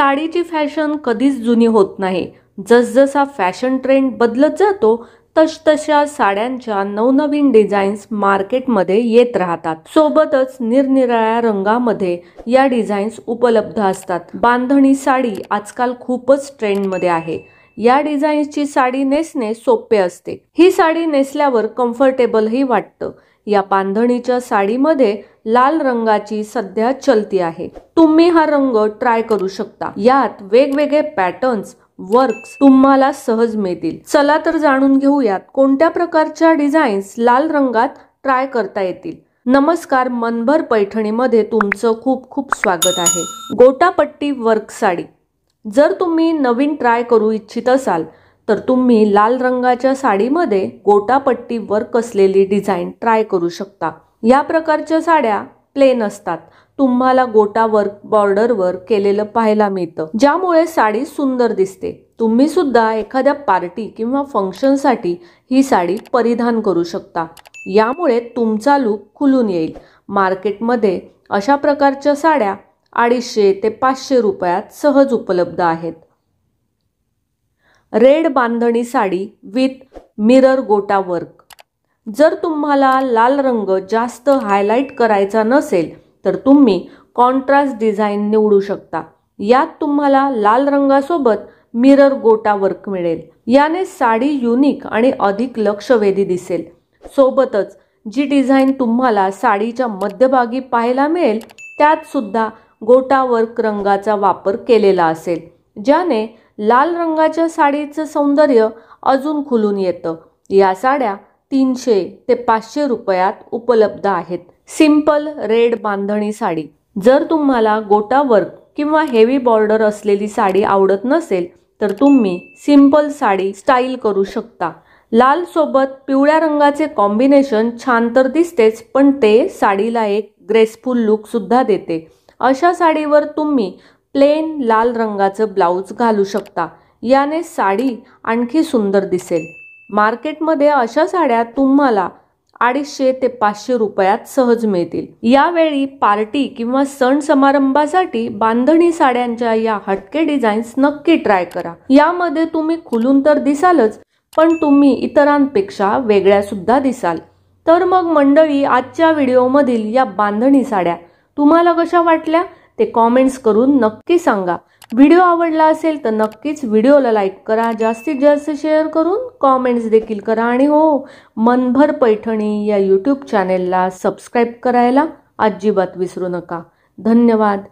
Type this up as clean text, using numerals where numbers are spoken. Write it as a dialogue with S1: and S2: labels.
S1: साडीची fashion कधीच जुनी होत नाही। जसजसा फॅशन ट्रेंड बदलत जातो तसतशा साड्यांच्या नवनवीन डिझाईन्स मार्केटमध्ये येत राहतात। सोबतच निरनिराळ्या रंगामध्ये या डिझाईन्स उपलब्ध असतात। बांधणी साडी आजकाल खूपच ट्रेंडमध्ये आहे। या डिझाईन्सची साडी नेसणे सोपे असते। ही साडी नेसल्यावर कम्फर्टेबलही वाटतं। या बांधणीच्या साडीमध्ये लाल रंगाची सध्या चलती आहे। तुम्ही हा रंग ट्राय करू शकता। यात वेगवेगळे पॅटर्न्स वर्क्स तुम्हाला सहज मिळतील। चला तर जाणून घेऊयात कोणत्या प्रकारच्या डिझाईन्स लाल रंगात ट्राय करता येतील। नमस्कार, मनभर पैठणीमध्ये तुमचं खूप खूप स्वागत आहे। गोटापट्टी वर्क साडी जर तुम्ही नवीन ट्राय करू इच्छित असाल तर तुम्ही लाल रंगाच्या साडीमध्ये गोटापट्टी वर्क असलेली डिझाईन ट्राय करू शकता। या प्रकारच्या साड्या प्लेन असतात। तुम्हाला गोटा वर्क बॉर्डरवर केलेलं पाहायला मिळतं, ज्यामुळे साडी सुंदर दिसते। तुम्ही सुद्धा एखाद्या पार्टी किंवा फंक्शनसाठी ही साडी परिधान करू शकता। यामुळे तुमचा लुक खुलून येईल। मार्केटमध्ये अशा प्रकारच्या साड्या 250 ते 500 रुपयात सहज उपलब्ध आहेत। रेड बांधणी साडी विथ मिरर गोटा वर्क जर तुम्हाला लाल रंग जास्त हायलाइट करायचा नसेल तर तुम्ही कॉन्ट्रास्ट डिझाईन निवडू शकता। यात तुम्हाला लाल रंगासोबत मिरर गोटा वर्क मिळेल। याने साडी युनिक आणि अधिक लक्षवेधी दिसेल। सोबतच जी डिझाईन तुम्हाला साडीच्या मध्यभागी पाहायला मिळेल त्यात सुद्धा गोटा वर्क रंगाचा वापर केलेला असेल, ज्याने लाल रंगाच्या साडीचं सौंदर्य अजून खुलून येतं। या साड्या 300 ते 500 रुपयात उपलब्ध आहेत। सिंपल रेड बांधणी साडी जर तुम्हाला गोटा वर्क किंवा हेवी बॉर्डर असलेली साडी आवडत नसेल तर तुम्ही सिंपल साडी स्टाईल करू शकता। लाल सोबत पिवळ्या रंगाचे कॉम्बिनेशन छान तर दिसतेच, पण ते साडीला एक ग्रेसफुल लुक सुद्धा देते। अशा साडीवर तुम्ही प्लेन लाल रंगाचं ब्लाउज घालू शकता। याने साडी आणखी सुंदर दिसेल। मार्केटमध्ये अशा साड्या तुम्हाला 250 ते 500 रुपयात सहज मिळतील। यावेळी पार्टी किंवा सण समारंभासाठी बांधणी साड्यांच्या या हटके डिझाईन्स नक्की ट्राय करा। यामध्ये तुम्ही खुलून तर दिसालच, पण तुम्ही इतरांपेक्षा वेगळ्या सुद्धा दिसाल। तर मग मंडळी, आजच्या व्हिडिओमधील या बांधणी साड्या तुम्हाला कशा वाटल्या ते कॉमेंट्स करून नक्की सांगा। व्हिडिओ आवडला असेल तर नक्कीच व्हिडिओला लाईक करा, जास्तीत जास्त शेअर करून कॉमेंट्स देखील करा आणि हो, मनभर पैठणी या यूट्यूब चॅनेलला सबस्क्राईब करायला अजिबात विसरू नका। धन्यवाद।